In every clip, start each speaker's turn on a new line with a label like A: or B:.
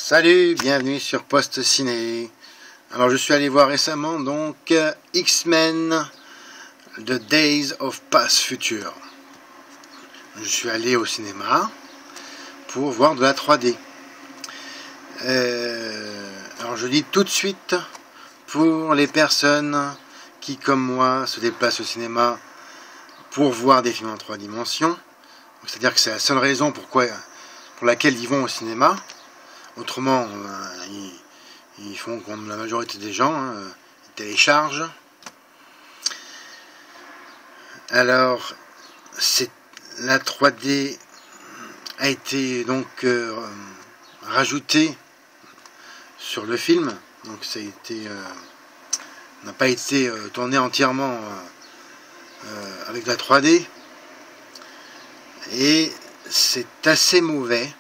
A: Salut, bienvenue sur Post Ciné. Alors je suis allé voir récemment donc X-Men The Days of Past Future. Je suis allé au cinéma pour voir de la 3D. Alors je dis tout de suite, pour les personnes qui comme moi se déplacent au cinéma pour voir des films en 3 dimensions, c'est-à-dire que c'est la seule raison pour laquelle ils vont au cinéma. Autrement, ils font comme la majorité des gens, ils téléchargent. Alors, la 3D a été donc rajoutée sur le film. Donc ça a été, n'a pas été tourné entièrement avec de la 3D. Et c'est assez mauvais.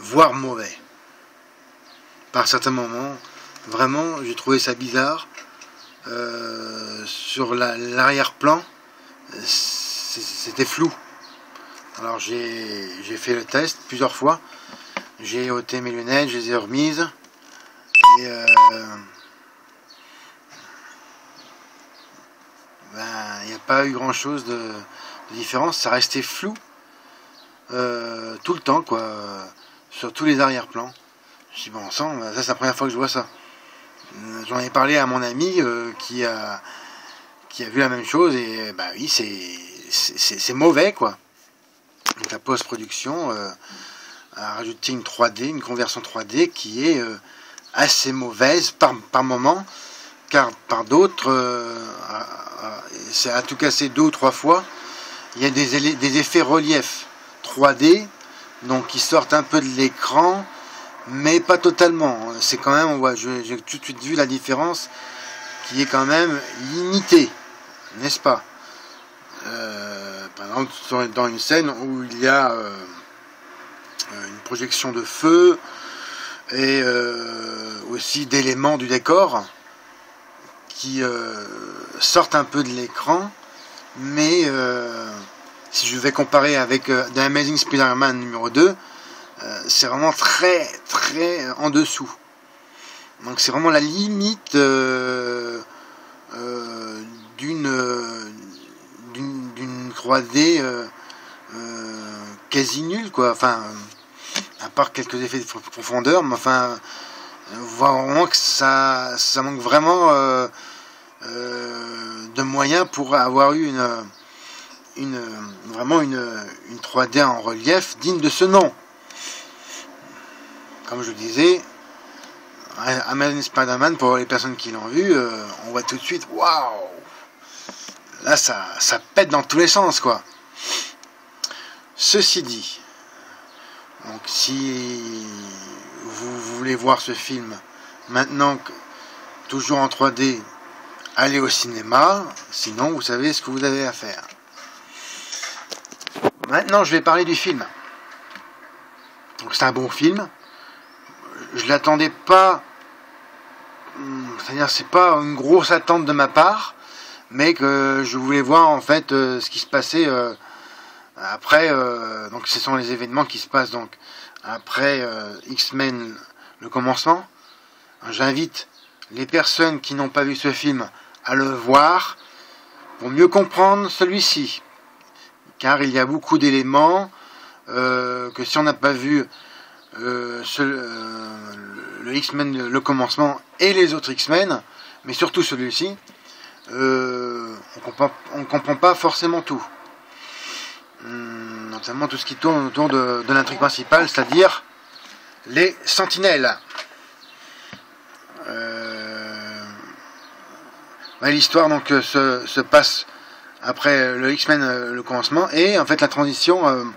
A: Voire mauvais. Par certains moments, vraiment, j'ai trouvé ça bizarre. Sur l'arrière-plan, c'était flou. Alors j'ai fait le test plusieurs fois. J'ai ôté mes lunettes, je les ai remises. Et il n'y a pas eu grand-chose de différence. Ça restait flou tout le temps, quoi. Sur tous les arrière-plans. Je dis bon sang, ça c'est la première fois que je vois ça. J'en ai parlé à mon ami qui a vu la même chose et bah oui, c'est mauvais, quoi. Donc la post-production a rajouté une 3D, une conversion 3D qui est assez mauvaise par moment, car par d'autres c'est à tout casser 2 ou 3 fois. Il y a des effets relief 3D, donc qui sortent un peu de l'écran, mais pas totalement. C'est quand même, j'ai tout de suite vu la différence qui est quand même limitée, n'est-ce pas? Par exemple, dans une scène où il y a une projection de feu et aussi d'éléments du décor qui sortent un peu de l'écran, mais si je vais comparer avec The Amazing Spider-Man numéro 2, c'est vraiment très très en dessous. Donc c'est vraiment la limite d'une 3D quasi nulle, quoi. Enfin, à part quelques effets de profondeur, mais enfin, voir vraiment que ça manque vraiment de moyens pour avoir eu vraiment une 3D en relief digne de ce nom. Comme je vous disais, Amazing Spider-Man, pour les personnes qui l'ont vu, on voit tout de suite, waouh, là ça pète dans tous les sens, quoi. Ceci dit, donc si vous voulez voir ce film maintenant, toujours en 3D, allez au cinéma, sinon vous savez ce que vous avez à faire. Maintenant, je vais parler du film. Donc, c'est un bon film. Je l'attendais pas. C'est-à-dire, c'est pas une grosse attente de ma part, mais que je voulais voir en fait ce qui se passait après. Donc, ce sont les événements qui se passent donc après X-Men, le commencement. J'invite les personnes qui n'ont pas vu ce film à le voir pour mieux comprendre celui-ci. Car il y a beaucoup d'éléments que si on n'a pas vu le X-Men, le commencement et les autres X-Men, mais surtout celui-ci, on ne comprend pas forcément tout. Notamment tout ce qui tourne autour de l'intrigue principale, c'est-à-dire les Sentinelles. L'histoire donc se passe après le X-Men, le commencement, et en fait la transition,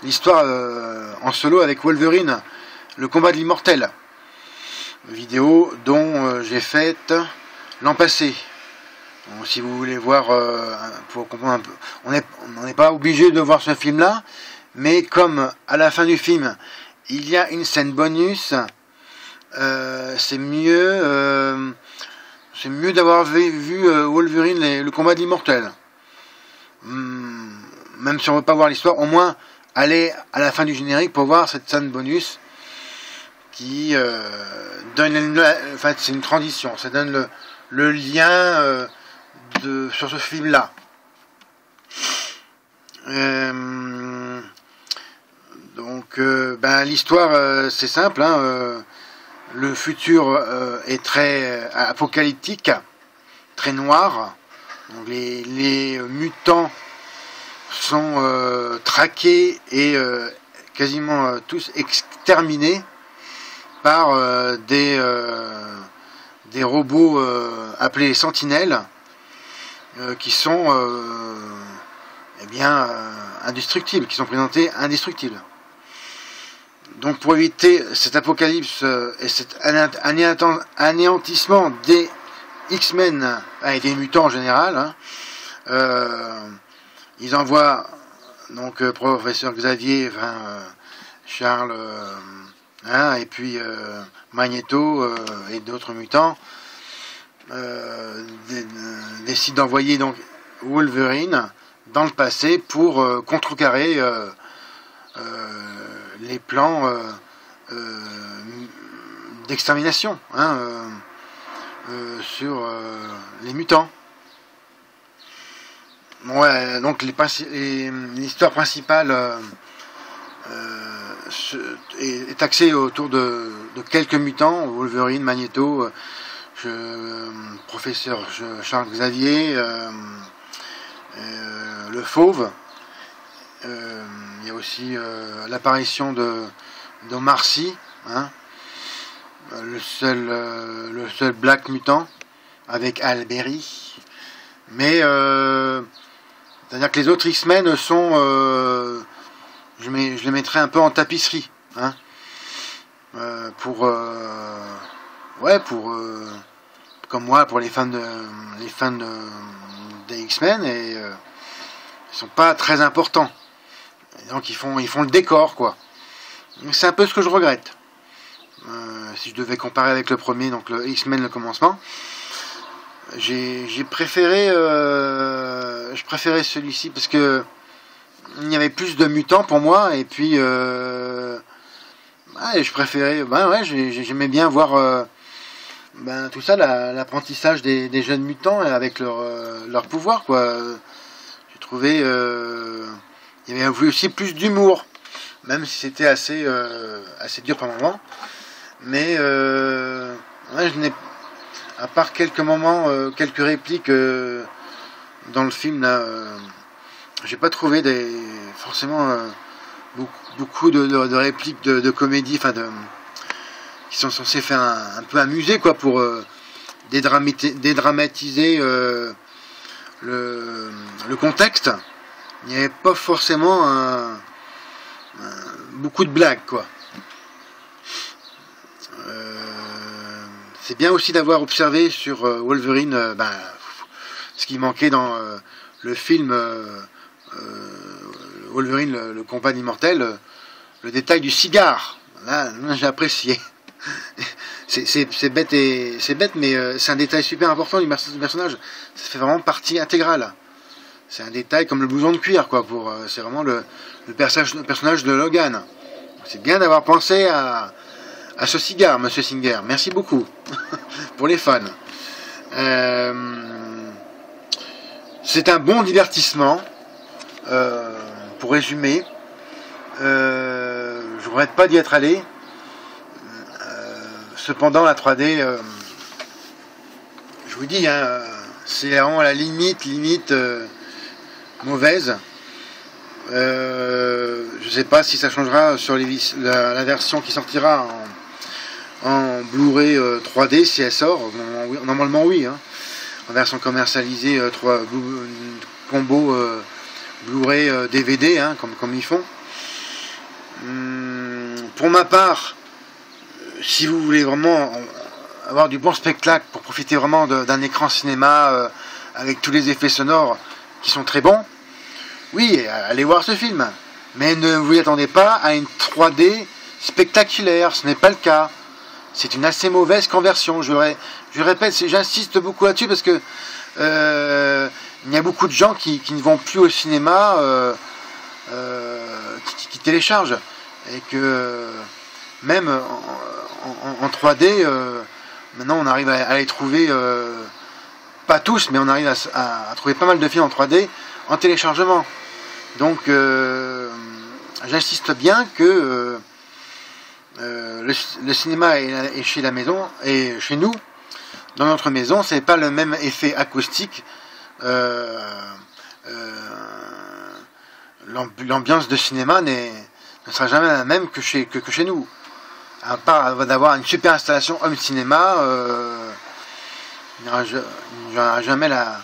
A: l'histoire en solo avec Wolverine, le combat de l'immortel, vidéo dont j'ai faite l'an passé. Donc, si vous voulez voir, pour comprendre un peu, on n'est pas obligé de voir ce film là, mais comme à la fin du film il y a une scène bonus, c'est mieux d'avoir vu Wolverine, le combat de l'immortel. Même si on ne veut pas voir l'histoire, au moins aller à la fin du générique pour voir cette scène bonus qui donne, enfin c'est une transition, ça donne le lien sur ce film-là. Donc l'histoire c'est simple, hein, le futur est très apocalyptique, très noir. Donc les mutants sont traqués et quasiment tous exterminés par des robots appelés les sentinelles qui sont indestructibles, qui sont présentés indestructibles. Donc pour éviter cet apocalypse et cet anéantissement des X-Men et des mutants en général, hein, ils envoient donc professeur Xavier, Charles, et puis Magneto et d'autres mutants décident d'envoyer donc Wolverine dans le passé pour contrecarrer les plans d'extermination, hein, sur les mutants. Ouais, donc l'histoire principale est axée autour de quelques mutants, Wolverine, Magneto, professeur Charles Xavier, le Fauve. Il y a aussi l'apparition d'Omar Sy, hein, le seul Black mutant, avec Alberi. Mais c'est-à-dire que les autres X-Men sont, je les mettrais un peu en tapisserie, hein, comme moi, pour les fans des X-Men, et ils sont pas très importants. Et donc ils font le décor, quoi. C'est un peu ce que je regrette. Si je devais comparer avec le premier, donc le X-Men, le commencement, j'ai préféré, je préférais celui-ci parce que il y avait plus de mutants pour moi, et puis je préférais, j'aimais bien voir tout ça, l'apprentissage des jeunes mutants avec leur pouvoir, quoi. J'ai trouvé il y avait aussi plus d'humour, même si c'était assez dur par moment. Mais je n'ai, à part quelques moments, quelques répliques dans le film là, j'ai pas trouvé forcément beaucoup de répliques de comédie, qui sont censées faire un peu amuser, quoi, pour dédramatiser le contexte. Il n'y avait pas forcément beaucoup de blagues, quoi. C'est bien aussi d'avoir observé sur Wolverine ce qui manquait dans le film Wolverine, le combat immortel, le détail du cigare. Là j'ai apprécié. C'est bête, mais c'est un détail super important du personnage. Ça fait vraiment partie intégrale. C'est un détail comme le blouson de cuir, quoi. C'est vraiment le personnage de Logan. C'est bien d'avoir pensé à ce cigare, Monsieur Singer. Merci beaucoup pour les fans. C'est un bon divertissement. Pour résumer, je regrette pas d'y être allé. Cependant, la 3D, je vous dis, hein, c'est vraiment la limite mauvaise. Je sais pas si ça changera sur la version qui sortira en Blu-ray 3D, si elle sort. Normalement oui, hein. En version commercialisée, combo Blu-ray DVD, hein, comme ils font. Pour ma part, si vous voulez vraiment avoir du bon spectacle, pour profiter vraiment d'un écran cinéma avec tous les effets sonores qui sont très bons, oui, allez voir ce film. Mais ne vous attendez pas à une 3D spectaculaire, ce n'est pas le cas. C'est une assez mauvaise conversion. Je répète, j'insiste beaucoup là-dessus parce que il y a beaucoup de gens qui ne vont plus au cinéma, téléchargent. Et que même en 3D, maintenant on arrive à les trouver, pas tous, mais on arrive à trouver pas mal de films en 3D en téléchargement. Donc j'insiste bien que le cinéma est chez la maison, et chez nous, dans notre maison, c'est pas le même effet acoustique. L'ambiance de cinéma ne sera jamais la même que chez nous. À part d'avoir une super installation home cinéma, il n'y aura jamais la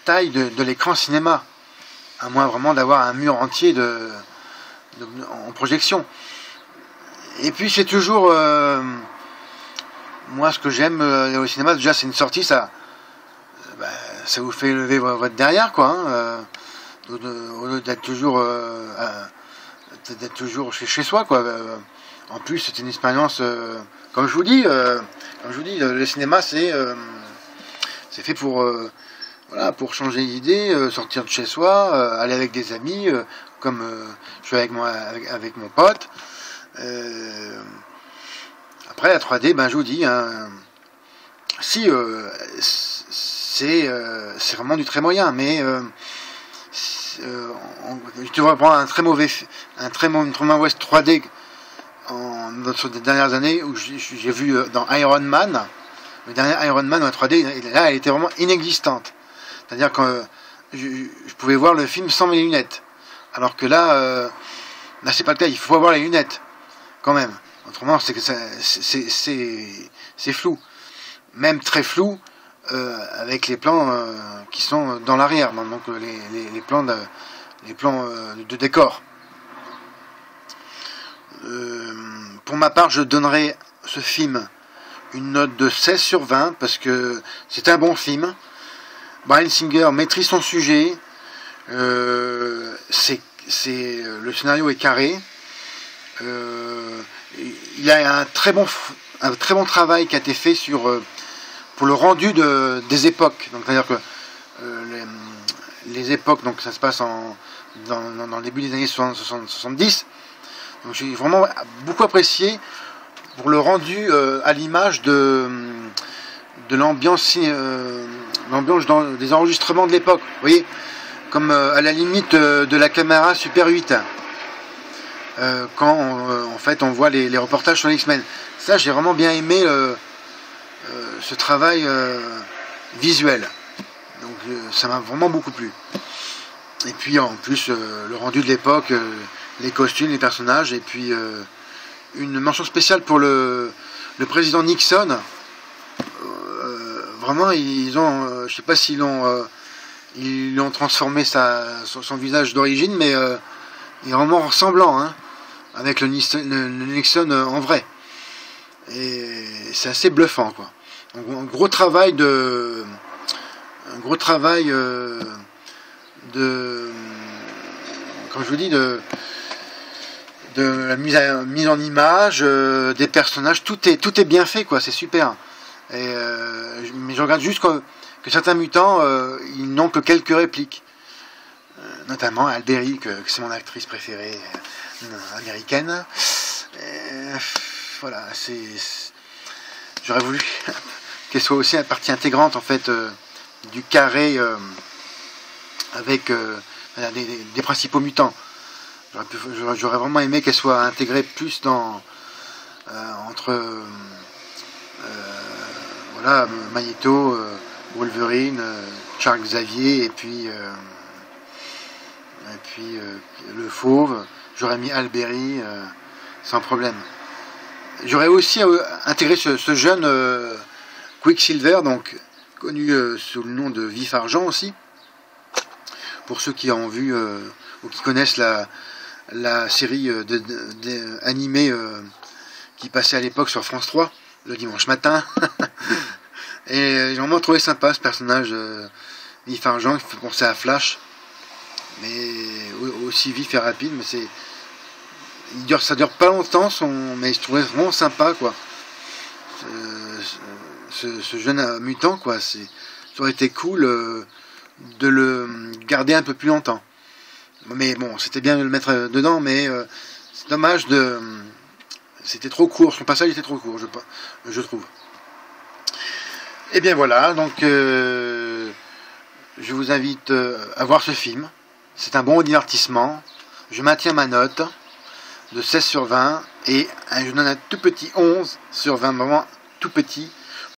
A: taille de l'écran cinéma, à moins vraiment d'avoir un mur entier en projection. Et puis c'est toujours, moi ce que j'aime au cinéma, déjà c'est une sortie, ça vous fait lever votre derrière, quoi, hein, au lieu d'être toujours chez soi, quoi. En plus c'est une expérience, comme je vous dis, le cinéma c'est fait pour voilà, pour changer d'idée, sortir de chez soi, aller avec des amis, comme je suis avec mon pote. Après la 3D, je vous dis, hein, si c'est vraiment du très moyen, mais je devrais prendre une très mauvaise 3D sur des dernières années, où j'ai vu dans Iron Man, le dernier Iron Man en 3D, là elle était vraiment inexistante. C'est-à-dire que je pouvais voir le film sans mes lunettes. Alors que là c'est pas le cas, il faut avoir les lunettes, quand même. Autrement, c'est flou. Même très flou, avec les plans qui sont dans l'arrière, donc les plans de décor. Pour ma part, je donnerai ce film une note de 16 sur 20, parce que c'est un bon film. Bryan Singer maîtrise son sujet, le scénario est carré, il y a un très bon travail qui a été fait pour le rendu des époques. Donc c'est-à-dire que les époques, donc ça se passe dans le début des années 70. Donc j'ai vraiment beaucoup apprécié pour le rendu à l'image de l'ambiance des enregistrements de l'époque. Vous voyez, comme à la limite de la caméra Super 8. Quand en fait on voit les reportages sur les X-Men. Ça, j'ai vraiment bien aimé ce travail visuel. Donc ça m'a vraiment beaucoup plu. Et puis en plus le rendu de l'époque, les costumes, les personnages, et puis une mention spéciale pour le président Nixon. Vraiment, ils ont, je sais pas s'ils l'ont transformé son visage d'origine, mais il est vraiment ressemblant, hein, avec le Nixon en vrai. Et c'est assez bluffant, quoi. Donc, un gros travail comme je vous dis, de la mise en image, des personnages, tout est bien fait, quoi. C'est super. Mais je regarde juste que certains mutants, ils n'ont que quelques répliques, notamment Alberi, que c'est mon actrice préférée américaine. Voilà, j'aurais voulu qu'elle soit aussi une partie intégrante, en fait, du carré avec des principaux mutants. J'aurais vraiment aimé qu'elle soit intégrée plus entre voilà, Magneto, Wolverine, Charles Xavier, et puis le Fauve. J'aurais mis Alberi sans problème. J'aurais aussi intégré ce jeune Quicksilver, donc connu sous le nom de Vif Argent aussi, pour ceux qui ont vu ou qui connaissent la série animée qui passait à l'époque sur France 3 le dimanche matin. Et j'ai vraiment trouvé sympa ce personnage Vif Argent, qui fait penser à Flash, mais aussi vif et rapide. Mais ça dure pas longtemps, mais je trouvais vraiment sympa, quoi. Ce jeune mutant, quoi. Ça aurait été cool de le garder un peu plus longtemps. Mais bon, c'était bien de le mettre dedans, mais c'est dommage de... C'était trop court, son passage était trop court, je trouve. Et bien voilà, donc je vous invite à voir ce film. C'est un bon divertissement. Je maintiens ma note de 16 sur 20 et je donne un tout petit 11 sur 20, vraiment tout petit.